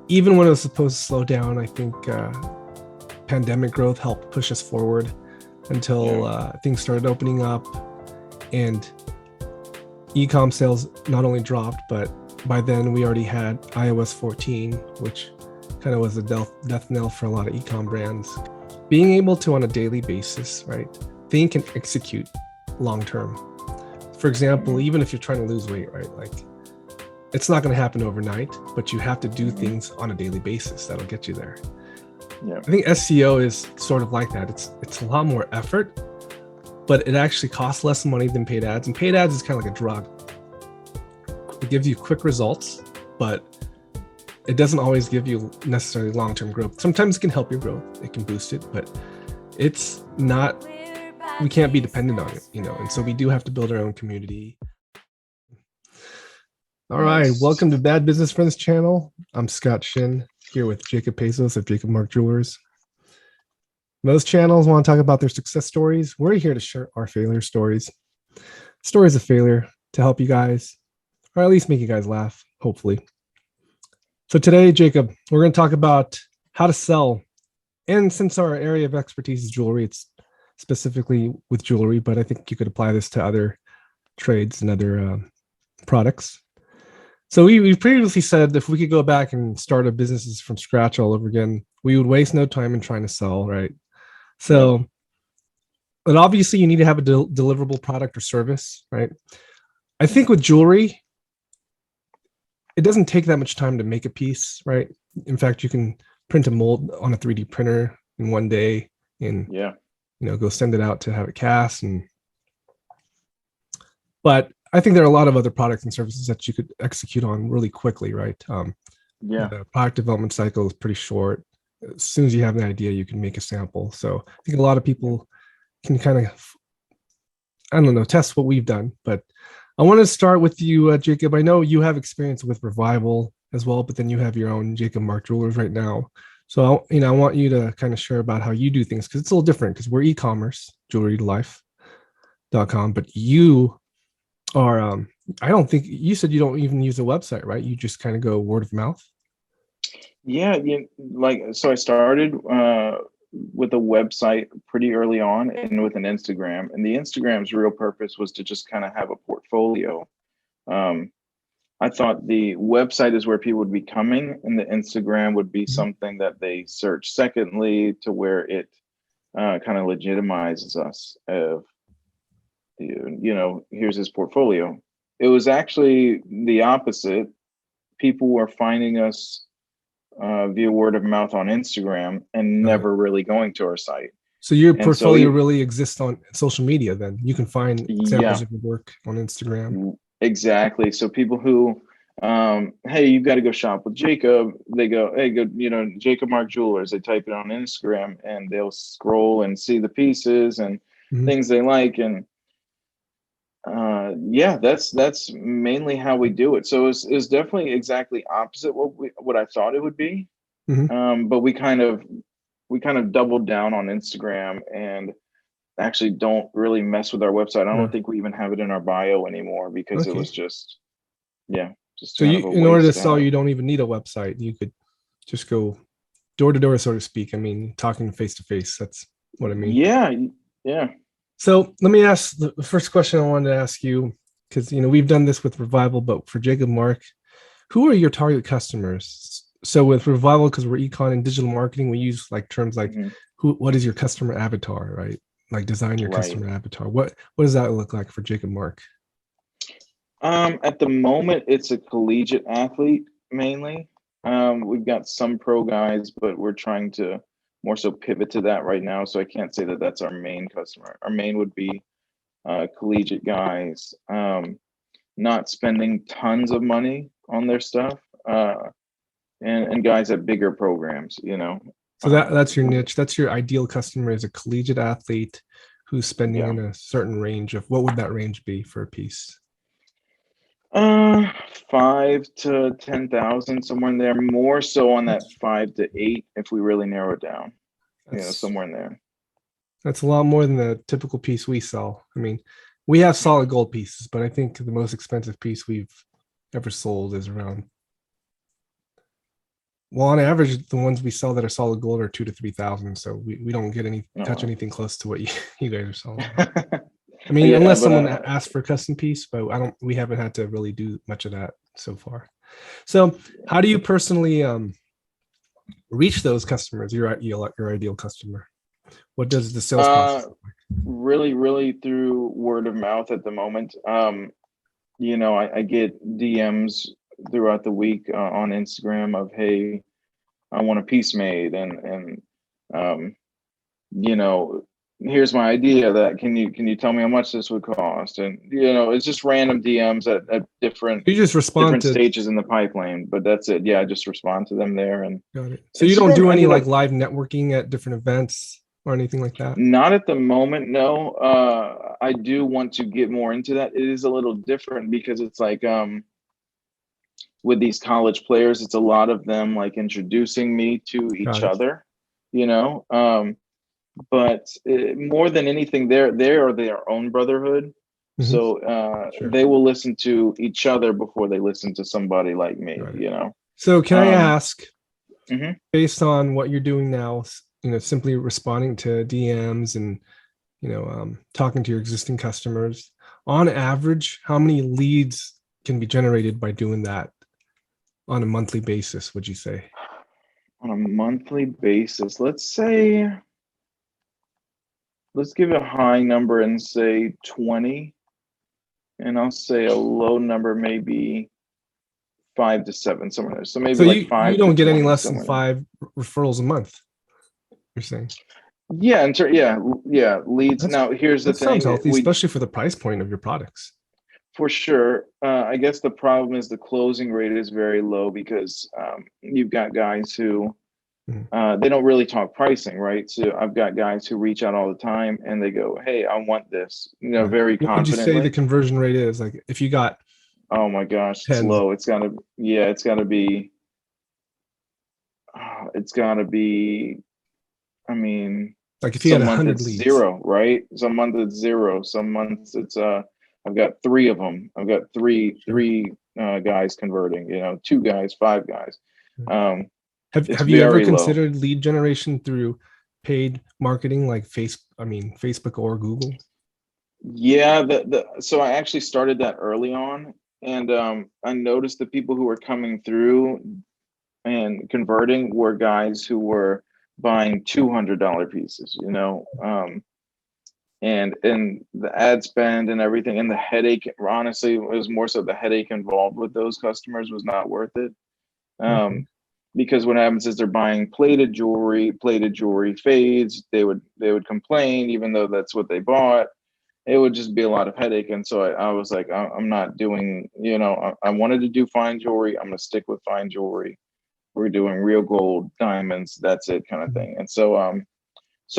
even when it was supposed to slow down, I think pandemic growth helped push us forward until Yeah. things started opening up, and e-com sales not only dropped, but by then we already had iOS 14, which kind of was a death knell for a lot of e-com brands. Being able to, on a daily basis, right, think and execute long term. For example, Hmm. even if you're trying to lose weight, right, like it's not going to happen overnight, but you have to do Hmm. things on a daily basis that'll get you there. Yeah. I think SEO is sort of like that. It's a lot more effort, but it actually costs less money than paid ads. And paid ads is kind of like a drug. It gives you quick results, but it doesn't always give you necessarily long-term growth. Sometimes it can help your growth, it can boost it, but it's not, we can't be dependent on it, and so we do have to build our own community. All right, welcome to Nice. Bad Business Friends channel. I'm Scott Shin, here with Jacob Pazos of Jacob Mark Jewelers. Most channels want to talk about their success stories. We're here to share our failure stories of failure, to help you guys, or at least make you guys laugh, hopefully. So today, Jacob, we're going to talk about how to sell. And since our area of expertise is jewelry, it's specifically with jewelry, but I think you could apply this to other trades and other products. So we previously said if we could go back and start our businesses from scratch all over again, we would waste no time in trying to sell, right? Yep. So, but obviously you need to have a deliverable product or service, right? I think with jewelry, it doesn't take that much time to make a piece, right? In fact, you can print a mold on a 3D printer in one day and Yeah. go send it out to have it cast. But I think there are a lot of other products and services that you could execute on really quickly, right? Yeah. The product development cycle is pretty short. As soon as you have an idea, you can make a sample. So I think a lot of Yeah. people can kind of, I don't know, test what we've done. But I want to start with you, Jacob. I know you have experience with Revival as well, but then you have your own Jacob Mark Jewelers right now. So I want you to kind of share about how you do things, because it's a little different, because we're e-commerce, jewelrytolife.com, but you are, I don't think you said you don't even use a website, right? You just kind of go word of mouth. Yeah. So I started with a website pretty early on and with an Instagram. And the Instagram's real purpose was to just kind of have a portfolio. Um, I thought the website is where people would be coming, and the Instagram would be Mhm. something that they search secondly, to where it kind of legitimizes us of, here's his portfolio. It was actually the opposite. People were finding us via word of mouth on Instagram and Uh, never really going to our site. so your And so, portfolio really exists on social media. Then you can find examples yeah, of your work on Instagram. exactly. So people who, hey, you've got to go shop with Jacob. They go, hey, go, Jacob Mark Jewelers. They type it on Instagram and they'll scroll and see the pieces and Mhm. things they like. And yeah, that's mainly how we do it. So it's definitely exactly opposite what I thought it would be. Mhm. But we kind of doubled down on Instagram and actually don't really mess with our website. I Yeah. don't think we even have it in our bio anymore because it Okay. was just, yeah, just So kind you, of a in order to waste to sell, have. you don't even need a website. You could just go door to door, so to speak. I mean, talking face to face. That's what I mean. Yeah, yeah. So let me ask the first question I wanted to ask you, because we've done this with Revival, but for Jacob Mark, who are your target customers? So with Revival, because we're econ and digital marketing, we use like terms like Hmm. what is your customer avatar, right? Like design your Right. customer avatar. What does that look like for Jacob Mark? At the moment, it's a collegiate athlete mainly. We've got some pro guys, but we're trying to more so pivot to that right now. So I can't say that that's our main customer. Our main would be collegiate guys, not spending tons of money on their stuff, and guys at bigger programs. So that's your Who, niche. That's your ideal customer, is a collegiate athlete who's spending yeah. in a certain range of, what would that range be for a piece? Uh, 5 to 10,000, somewhere in there. More so on that 5 to 8, if we really narrow it down. That's Somewhere in there. that's a lot more than the typical piece we sell. I mean, we have solid gold pieces, but I think the most expensive piece we've ever sold is around Well, on average, the ones we sell that are solid gold are 2,000 to 3,000. So we don't get touch No. anything close to what you guys are selling. I mean, Yeah, unless but someone asks for a custom piece, but we haven't had to really do much of that so far. So how do you personally reach those customers, your ideal customer? What does the sales process look like? really, really through word of mouth at the moment. I get DMs throughout the week on Instagram of, hey, I want a piece made, and um, you know, here's my idea. That can you tell me how much this would cost? And it's just random DMs at You just respond different to. stages in the pipeline. But that's it. Yeah, I just respond to them there. And Got it. So you don't Instagram do any ended like up live networking at different events or anything like that? not at the moment. No, I do want to get more into that. It is a little different because it's like with these college players, it's a lot of them like introducing me to each Got it. other, you know. But more than anything, they are their own brotherhood. Mhm. So Sure. they will listen to each other before they listen to somebody like me, Got it. you know. So can I Um, ask, mhm. based on what you're doing now, simply responding to DMs and talking to your existing customers, on average, how many leads can be generated by doing that on a monthly basis, would you say? On a monthly basis, let's give a high number and say 20, and I'll say a low number, maybe 5 to 7, somewhere there. So maybe So like you five to don't get any 20, less than somewhere there. 5 referrals a month, you're saying? Yeah, yeah, leads. That's Now, here's the that sounds thing. healthy, especially for the price point of your products. For sure. I guess the problem is the closing rate is very low because you've got guys who Mhm. they don't really talk pricing, right? So I've got guys who reach out all the time and they go, "Hey, I want this," Got it. very What would you say the confidently. conversion rate is? Like if you got Oh my gosh, it's 10, low. It's gotta be, it's gotta be. I mean, like if you had some month 100 it's leads. zero, right? Some month it's zero. Some months it's I've got three of them. I've got Sure. three guys converting. Two guys, five guys. Um, it's Have you ever very low. considered lead generation through paid marketing like Facebook or Google? Yeah, so I actually started that early on, and I noticed the people who were coming through and converting were guys who were buying $200 pieces. And the ad spend and everything and the headache, honestly, it was more so the headache involved with those customers was not worth it. Okay. um, because what happens is they're buying plated jewelry fades. They would complain even though that's what they bought. It would just be a lot of headache, and so I was like, I'm not doing, I wanted to do fine jewelry. I'm going to stick with fine jewelry. We're doing real gold diamonds, that's it, kind of Mhm. thing. And so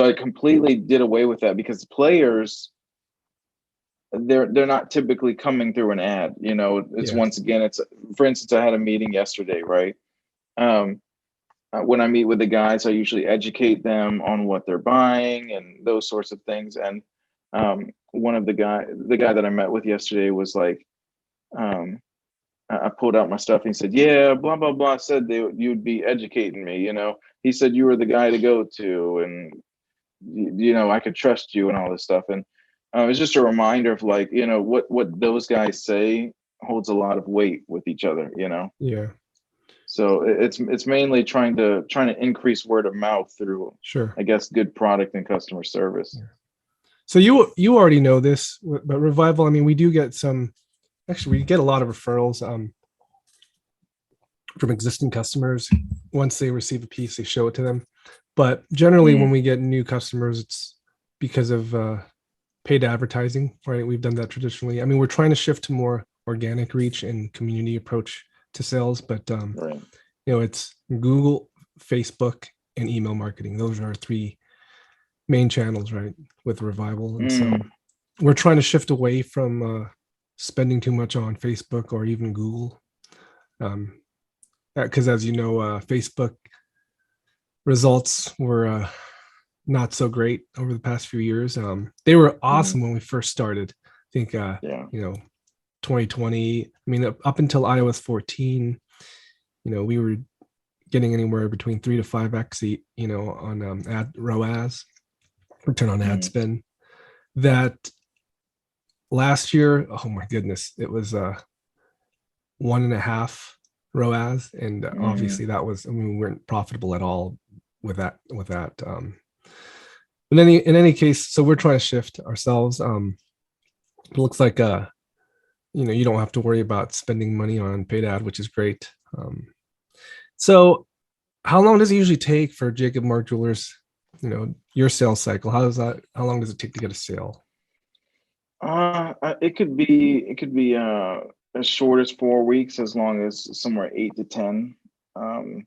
I completely did away with that because players, they're not typically coming through an ad. It's, Yeah. once again, it's, for instance, I had a meeting yesterday, right? um when I meet with the guys, I usually educate them on what they're buying and those sorts of things. And one of the guy that I met with yesterday was like, um I pulled out my stuff and he said, yeah, blah blah blah, said you'd be educating me. He said you were the guy to go to, and I could trust you and all this stuff. And it's just a reminder of, like, what those guys say holds a lot of weight with each other. Yeah. So it's mainly trying to increase word of mouth through, Sure. I guess, good product and customer service. Yeah. So you already know this, but Revival, I mean, we do get some, actually we get a lot of referrals from existing customers. Once they receive a piece, they show it to them. But generally when Mm, we get new customers, it's because of paid advertising, right? We've done that traditionally. I mean, we're trying to shift to more organic reach and community approach to sales, but right. it's Google, Facebook, and email marketing. Those are our three main channels, right? With Revival. And so Mm, we're trying to shift away from spending too much on Facebook or even Google. Because as you know, Facebook results were not so great over the past few years. They were mm, awesome when we first started. I think, yeah. 2020. I mean, up until iOS 14, we were getting anywhere between 3 to 5x, on ad ROAS, return on ad Mm, spend. That last year, oh my goodness, it was 1.5 ROAS, and mm, obviously that was, I mean, we weren't profitable at all with that. In any case, so we're trying to shift ourselves. It looks like you don't have to worry about spending money on paid ad, which is great. So how long does it usually take for Jacob Mark Jewelers, your sales cycle? How long does it take to get a sale? it could be as short as 4 weeks, as long as somewhere 8 to 10. Um,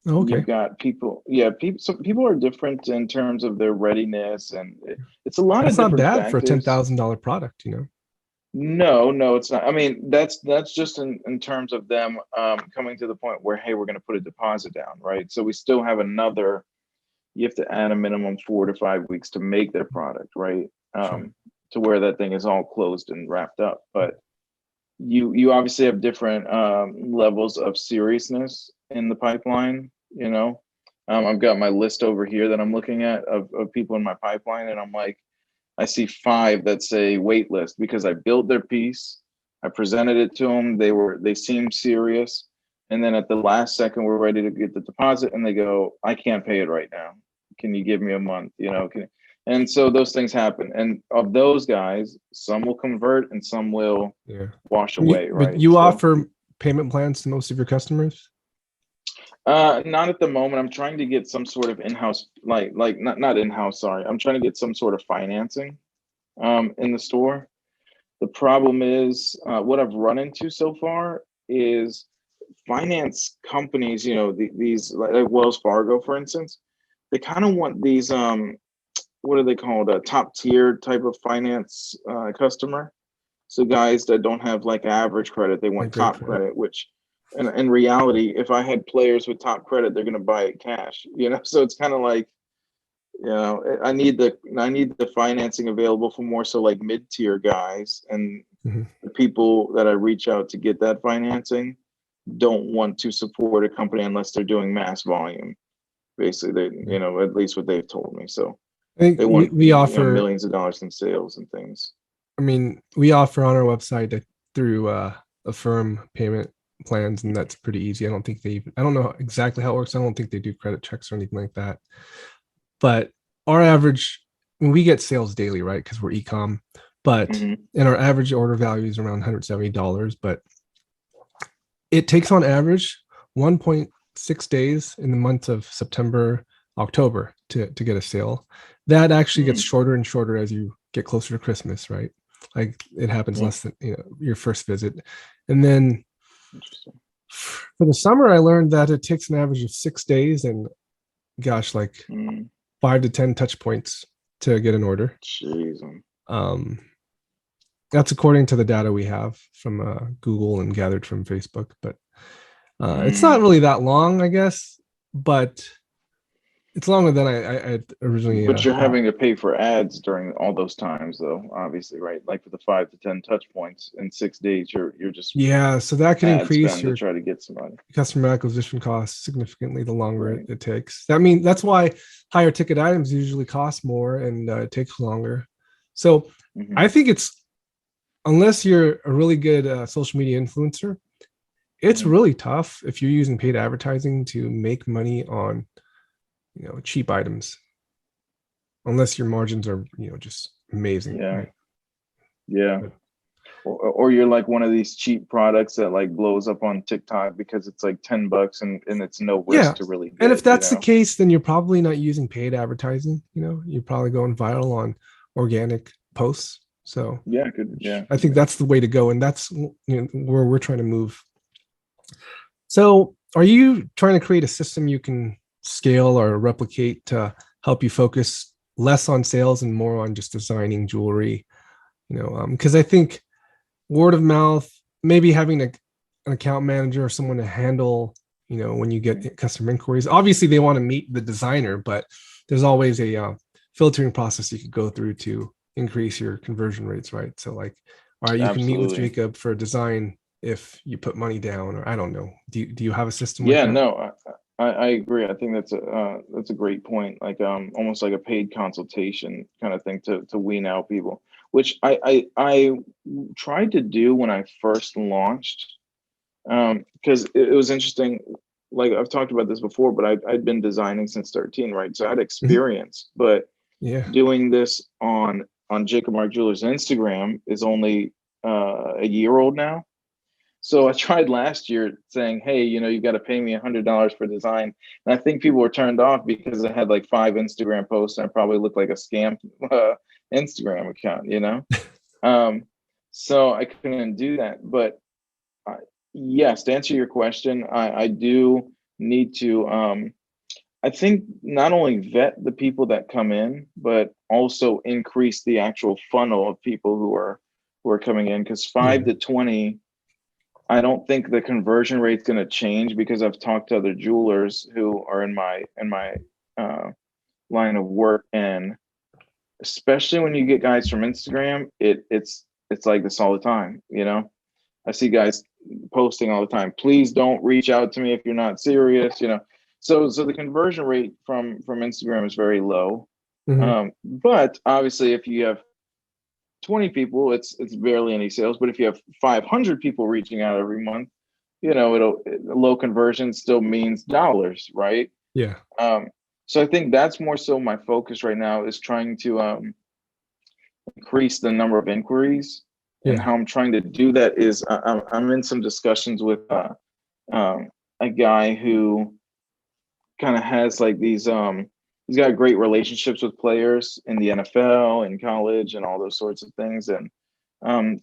Oh, okay. you've got people, yeah, people. Some people are different in terms of their readiness, and it's a lot That's of not different bad for a factors. $10,000 product. No, no, it's not. I mean, that's just in terms of them coming to the point where, hey, we're going to put a deposit down, right? So we still have another. You have to add a minimum 4 to 5 weeks to make their product, right? Sure. To where that thing is all closed and wrapped up. But you obviously have different levels of seriousness in the pipeline. I've got my list over here that I'm looking at of people in my pipeline, and I'm like, I see 5 that say wait list because I built their piece, I presented it to them, they seemed serious, and then at the last second we're ready to get the deposit, and they go, I can't pay it right now. Can you give me a month? And so those things happen, and of those guys, some will convert and some will Yeah. wash You, away, but right? you So offer payment plans to most of your customers? not at the moment. I'm trying to get some sort of in-house, like not in-house, sorry. I'm trying to get some sort of financing in the store. The problem is, what I've run into so far is finance companies, these like Wells Fargo, for instance, they kind of want these, what are they called? A top tier type of finance customer. So guys that don't have like average credit, they Like want great top credit. credit, which in reality, if I had players with top credit, they're going to buy it cash, So it's kind of like, I need the financing available for more so like mid-tier guys, and Mhm. the people that I reach out to get that financing don't want to support a company unless they're doing mass volume. Basically, at least what they've told me. So I think they we, want, we offer, millions of dollars in sales and things. I mean, we offer on our website through Affirm payment plans, and that's pretty easy. I don't know exactly how it works. I don't think they do credit checks or anything like that. But our average, when we get sales daily, right? Because we're ecom, but Hmm. and our average order value is around $170, but it takes on average 1.6 days in the months of September, October to get a sale. That actually gets Mm, shorter and shorter as you get closer to Christmas, right? Like it happens yeah, less than your first visit. And then interesting. for the summer, I learned that it takes an average of 6 days and gosh, like Mm, 5 to 10 touch points to get an order. jeez. Um, that's according to the data we have from Google and gathered from Facebook. But it's not Mm. really that long, I guess, but it's longer than I had originally But you're thought. having to pay for ads during all those times, though, obviously, right? Like for the 5 to 10 touch points in 6 days, you're just Yeah, so that can ad increase spend to your try to get somebody. customer acquisition costs significantly the longer it, Right. it takes. I mean, that's why higher ticket items usually cost more and it takes longer. So Hmm. I think it's, unless you're a really good social media influencer, it's Hmm. really tough if you're using paid advertising to make money on cheap items, unless your margins are just amazing, Yeah. right? Yeah. But Or you're like one of these cheap products that like blows up on TikTok because it's like $10 and it's no yeah, risk to really and if get, that's the case, then you're probably not using paid advertising. You're probably going viral on organic posts. So Yeah, could which yeah, I could think be. that's the way to go, and that's where we're trying to move. So are you trying to create a system you can scale or replicate to help you focus less on sales and more on just designing jewelry? Because I think word of mouth, maybe having an account manager or someone to handle, when you Mhm. get customer inquiries. Obviously, they want to meet the designer, but there's always a filtering process you could go through to increase your conversion rates, right? So, like, all right, you can meet with Absolutely. Jacob for design if you put money down, or I don't know. Do you have a system like Yeah, that? no. I agree. I think that's a great point. Like almost like a paid consultation kind of thing to wean out people, which I tried to do when I first launched. Because it was interesting. Like I've talked about this before, but I'd been designing since 13, right? So I had Mhm. experience, but Yeah. doing this on Jacob Mark Jewelers Instagram is only a year old now. So I tried last year saying, "Hey, you got to pay me $100 for design," and I think people were turned off because I had like 5 Instagram posts and I probably looked like a scam Instagram account. Um, so I couldn't do that. But uh, yes, to answer your question, I do need to. I think not only vet the people that come in, but also increase the actual funnel of people who are coming in. Because Yeah. 5 to 20, I don't think the conversion rate's going to change because I've talked to other jewelers who are in my uh, line of work, and especially when you get guys from Instagram, it's like this all the time. I see guys posting all the time. Please don't reach out to me if you're not serious. So the conversion rate from Instagram is very low. Mhm. But obviously, if you have 20 people, it's barely any sales. But if you have 500 people reaching out every month, low conversion still means dollars, right? Yeah. Um, so I think that's more so my focus right now is trying to increase the number of inquiries. And Yeah. how I'm trying to do that is I'm in some discussions with um, a guy who kind of has like these he's got great relationships with players in the NFL and college and all those sorts of things, and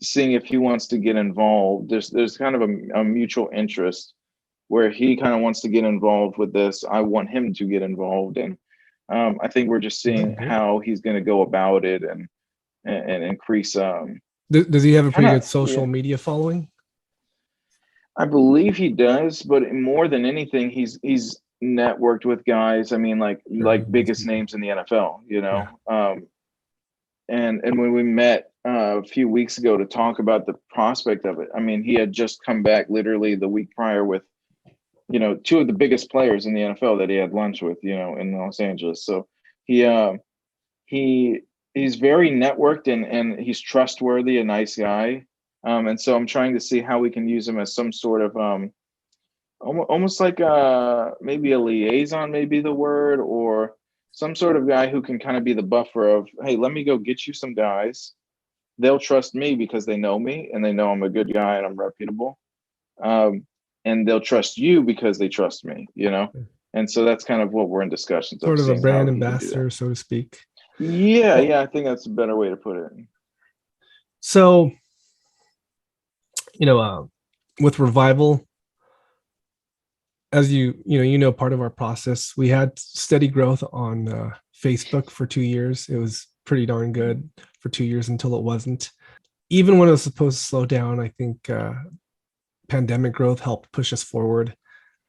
seeing if he wants to get involved. There's kind of a mutual interest where he kind of wants to get involved with this. I want him to get involved, and I think we're just That'd seeing be good. how he's going to go about it and increase Does he have a kind pretty of good social yeah. media following? I believe he does, but more than anything, he's networked with guys. I mean, Sure, he like knows biggest people. names in the NFL. Yeah. And when we met a few weeks ago to talk about the prospect of it, I mean, he had just come back literally the week prior with two of the biggest players in the NFL that he had lunch with, in Los Angeles. So he he he's very networked and he's trustworthy, a nice guy. And so I'm trying to see how we can use him as some sort of almost like maybe a liaison, maybe the word, or some sort of guy who can kind of be the buffer of, hey, let me go get you some guys. They'll trust me because they know me and they know I'm a good guy and I'm reputable. Um, and they'll trust you because they trust me. And so that's kind of what we're in discussions of, Sort of a seeing how brand he can do that. ambassador, so to speak. Yeah, Well, yeah, I think that's a better way to put it. so you know, uh, with Revival, as part of our process, we had steady growth on Facebook for 2 years. It was pretty darn good for 2 years until it wasn't. Even when it was supposed to slow down, I think pandemic growth helped push us forward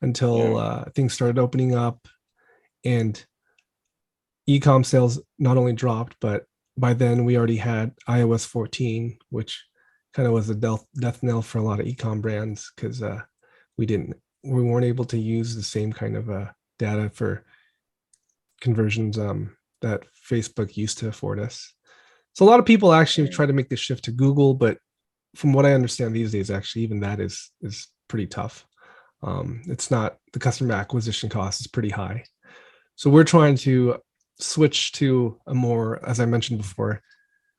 until Yeah. things started opening up, and e-com sales not only dropped, but by then we already had iOS 14, which kind of was a death knell for a lot of e-com brands because we weren't able to use the same kind of data for conversions that Facebook used to afford us. So a lot of people actually Mm. try to make the shift to Google, but from what I understand these days, actually even that is pretty tough. It's not, the customer acquisition cost is pretty high. So we're trying to switch to a more, as I mentioned before,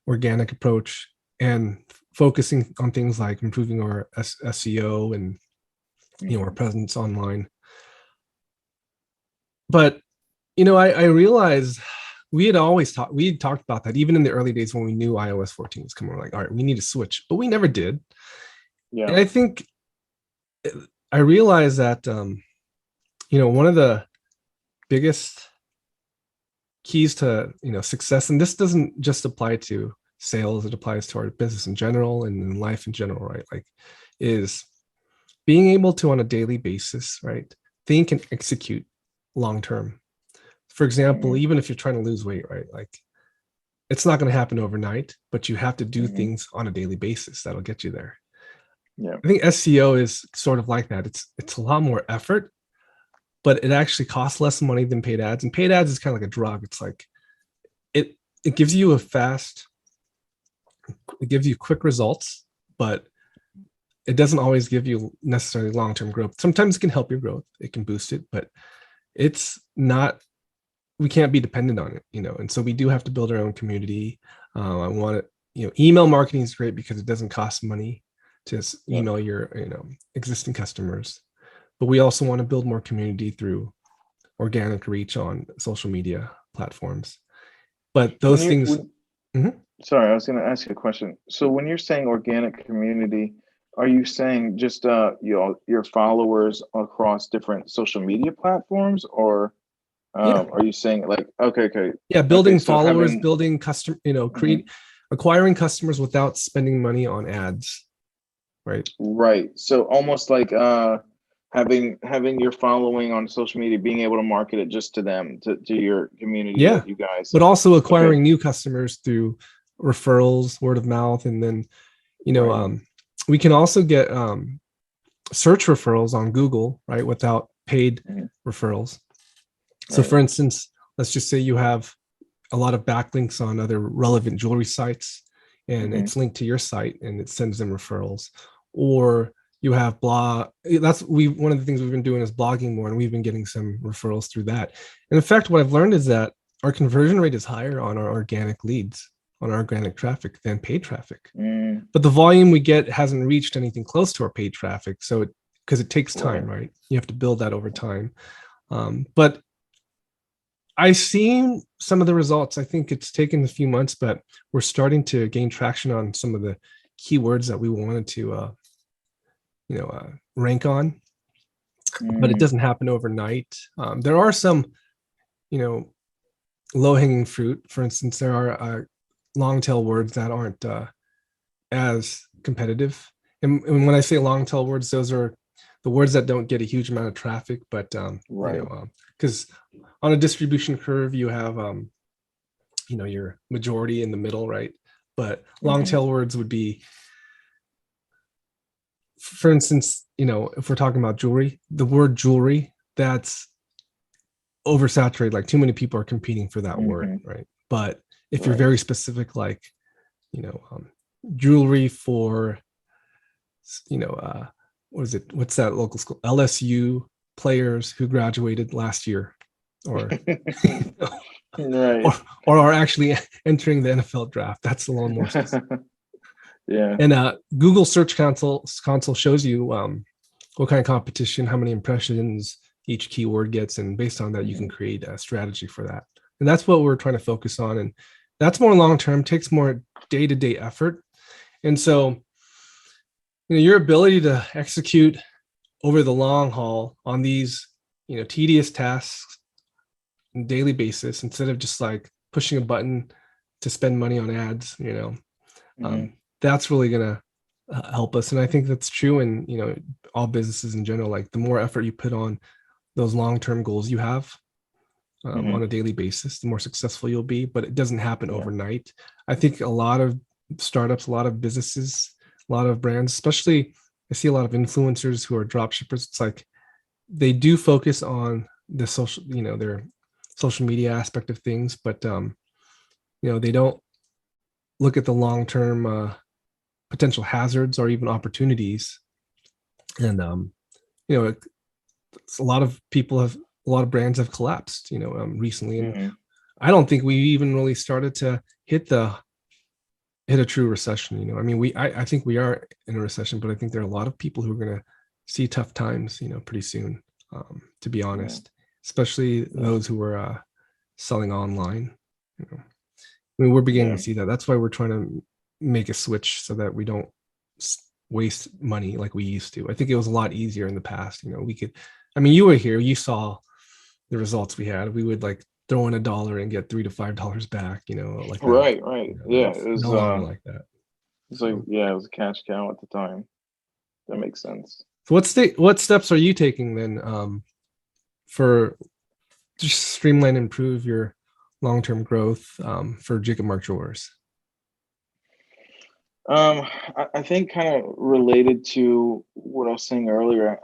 organic approach and focusing on things like improving our SEO and our Mhm. presence online. But I realized we had talked about that even in the early days when we knew iOS 14 was coming. We're like, all right, we need to switch, but we never did. And Yeah. I think I realized that one of the biggest keys to success, and this doesn't just apply to sales, it applies to our business in general and in life in general, right? Like, is being able to on a daily basis, right, think and execute long term. For example, Hmm. even if you're trying to lose weight, right, like it's not going to happen overnight, but you have to do Hmm. things on a daily basis that'll get you there. Yeah. I think SEO is sort of like that. It's a lot more effort, but it actually costs less money than paid ads. And paid ads is kind of like a drug. It's like it gives you it gives you quick results, but it doesn't always give you necessarily long-term growth. Sometimes it can help your growth, it can boost it, but it's not, we can't be dependent on it, and so we do have to build our own community. I want it, email marketing is great because it doesn't cost money to email your existing customers, but we also want to build more community through organic reach on social media platforms. But those things. Mhm. Sorry, I was going to ask you a question. So when you're saying organic community, are you saying just your followers across different social media platforms, or Yeah. are you saying like okay? Yeah, building So followers, having building custom, Mhm. acquiring customers without spending money on ads, right? Right. So almost like having your following on social media, being able to market it just to them, to your community Yeah, that you guys. but also Okay. acquiring new customers through referrals, word of mouth, and then Right. we can also get search referrals on Google, right, without paid Mhm. referrals. So, Right. for instance, let's just say you have a lot of backlinks on other relevant jewelry sites, and Hmm. it's linked to your site, and it sends them referrals. Or you have blog. That's one of the things we've been doing is blogging more, and we've been getting some referrals through that. And in fact, what I've learned is that our conversion rate is higher on our organic leads, on our organic traffic than paid traffic. Mm, But the volume we get hasn't reached anything close to our paid traffic. So because it takes time, right. right? You have to build that over time. But I've seen some of the results. I think it's taken a few months, but we're starting to gain traction on some of the keywords that we wanted to, rank on. But it Mm, doesn't happen overnight. There are some, you know, low-hanging fruit. For instance, there are long tail words that aren't as competitive. And when I say long tail words, those are the words that don't get a huge amount of traffic, but right. because on a distribution curve, you have your majority in the middle, right? But long Hmm. tail words would be, for instance, if we're talking about jewelry, the word jewelry, that's oversaturated. Like too many people are competing for that word, Hmm. right? But if you're Right. very specific, like you know, um, jewelry for what is it? What's that local school? LSU players who graduated last year, or Right. or or are actually entering the NFL draft. That's a little more specific. Yeah. And Google Search Console shows you what kind of competition, how many impressions each keyword gets, and based on that, you can Hmm. create a strategy for that. And that's what we're trying to focus on. And that's more long term, takes more day to day effort. And so, your ability to execute over the long haul on these, tedious tasks on a daily basis, instead of just like pushing a button to spend money on ads, Hmm. that's really gonna help us. And I think that's true in all businesses in general. Like the more effort you put on those long-term goals you have Hmm. on a daily basis, the more successful you'll be. But it doesn't happen Yeah. overnight. I think a lot of startups, a lot of businesses, a lot of brands, especially I see a lot of influencers who are drop shippers. It's like they do focus on the social, their social media aspect of things, but they don't look at the long-term potential hazards or even opportunities. And you know, a lot of a lot of brands have collapsed, recently. And Hmm. I don't think we even really started to hit a true recession. I mean, I think we are in a recession, but I think there are a lot of people who are going to see tough times, pretty soon. To be Yeah. honest, especially Yeah. those who are selling online. I mean, we're beginning Yeah. to see that. That's why we're trying to make a switch so that we don't waste money like we used to. I think it was a lot easier in the past. We could, I mean, you were here, you saw the results we had. We would like throw in $1 and get $3 to $5 back, like that. Right. Right. Now Yeah. it's no longer like that. It's like, So, yeah, it was a cash cow at the time. That makes sense. so what steps are you taking then for just streamline, improve your long-term growth for Jacob Mark Jewelers? I think kind of related to what I was saying earlier.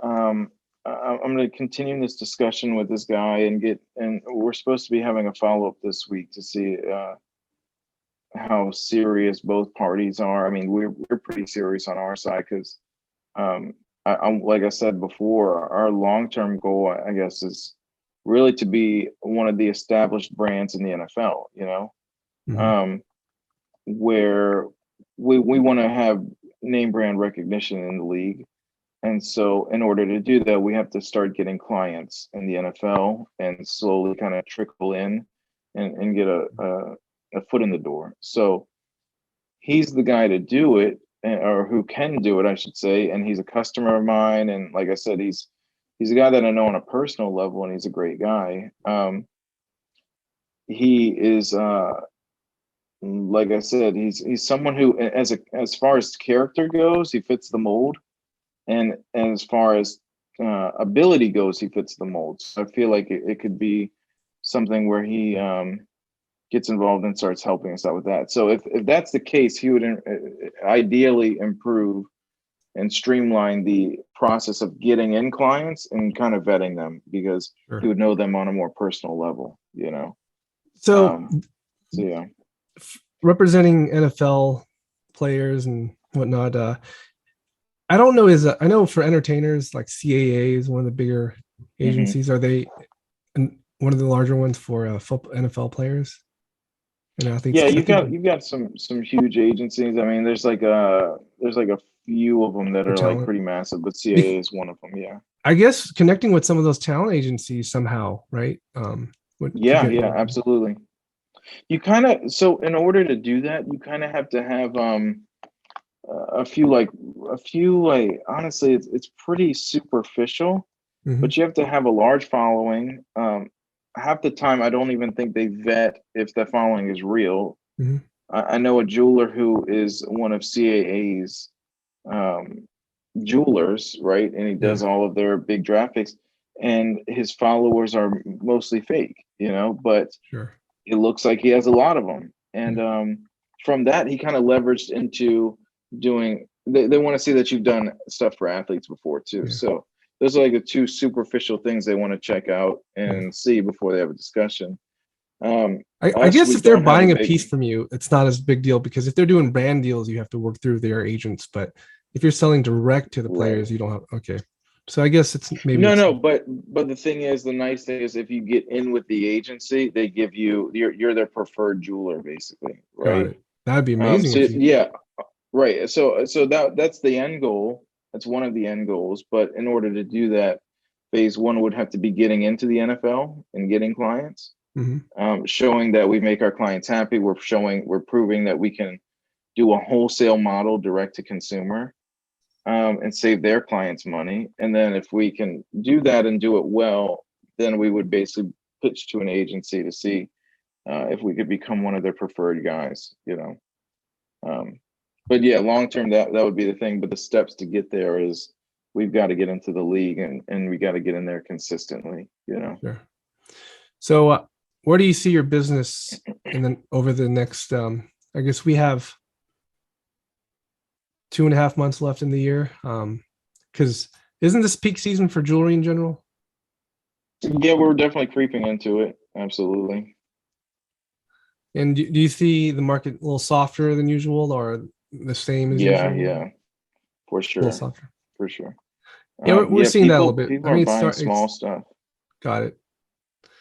I'm going to continue this discussion with this guy and we're supposed to be having a follow-up this week to see how serious both parties are. I mean, we're pretty serious on our side because I'm like I said before, our long-term goal, I guess, is really to be one of the established brands in the NFL, Mhm. where we want to have name brand recognition in the league. And so in order to do that, we have to start getting clients in the NFL and slowly kind of trickle in and get a foot in the door. So he's the guy to do it, or who can do it, I should say. And he's a customer of mine. And like I said, he's a guy that I know on a personal level, and he's a great guy. He is like I said, he's someone who, as far as character goes, he fits the mold, and as far as ability goes, he fits the mold. So I feel like it could be something where he gets involved and starts helping us out with that. So if that's the case, he would ideally improve and streamline the process of getting in clients and kind of vetting them, because Sure. he would know them on a more personal level, So So yeah. representing NFL players and whatnot, I don't know. I know for entertainers like CAA is one of the bigger agencies. Are they one of the larger ones for NFL players and athletes? Yeah, 'Cause I you've got some huge agencies. I mean, there's like a few of them that for are like talent. pretty massive, but CAA is one of them. Yeah. I guess connecting with some of those talent agencies somehow, right? Could Yeah, get yeah, you. absolutely. You kind of, so in order to do that, you kind of have to have a few like honestly, it's pretty superficial, Mhm. but you have to have a large following. Half the time, I don't even think they vet if the following is real. Mhm. I know a jeweler who is one of CAA's um, jewelers, right? And he Yeah, does all of their big graphics, and his followers are mostly fake, but sure. it looks like he has a lot of them. And Yeah. from that, he kind of leveraged into doing, they want to see that you've done stuff for athletes before too. Yeah. So those are like the two superficial things they want to check out Yeah. and see before they have a discussion. I Us, guess we if they're don't have a buying a big, piece from you, it's not as big deal because if they're doing brand deals, you have to work through their agents. But if you're selling direct to the right. players, you don't have. Okay, so I guess it's maybe No, it's no, but the thing is, the nice thing is if you get in with the agency, they give you, you're their preferred jeweler basically, got right? it. That'd be amazing So if you. yeah, right. So that's the end goal. That's one of the end goals. But in order to do that, phase one would have to be getting into the NFL and getting clients, Mhm. showing that we make our clients happy. We're proving that we can do a wholesale model direct to consumer, and save their clients money. And then if we can do that and do it well, then we would basically pitch to an agency to see if we could become one of their preferred guys. Um, but yeah, long term, that would be the thing. But the steps to get there is we've got to get into the league, and we got to get in there consistently. Sure. So, where do you see your business in then over the next? I guess we have 2.5 months left in the year. Because isn't this peak season for jewelry in general? Yeah, we're definitely creeping into it. Absolutely. And do you see the market a little softer than usual or the same as Yeah, usual? yeah, for A little sure, softer. for sure. Yeah, we're Yeah, seeing that a little people bit. people I are mean, buying it's small stuff. got it.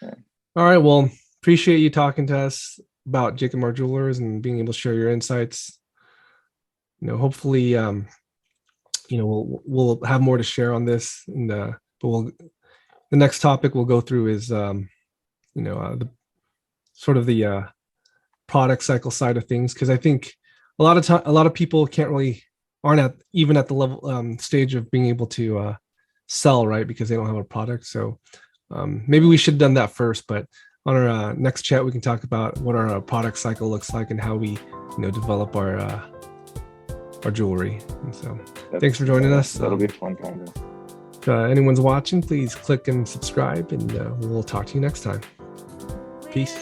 Yeah. All right. Well, appreciate you talking to us about Jacob Mark Jewelers and being able to share your insights. Hopefully, we'll have more to share on this. And but the next topic we'll go through is the sort of the product cycle side of things, because I think a lot of people aren't even at the level stage of being able to sell, right, because they don't have a product. So maybe we should have done that first, but on our next chat we can talk about what our product cycle looks like and how we develop our jewelry. And so thanks for joining us. That'll be a fun time. If anyone's watching, please click and subscribe, and we'll talk to you next time. Peace.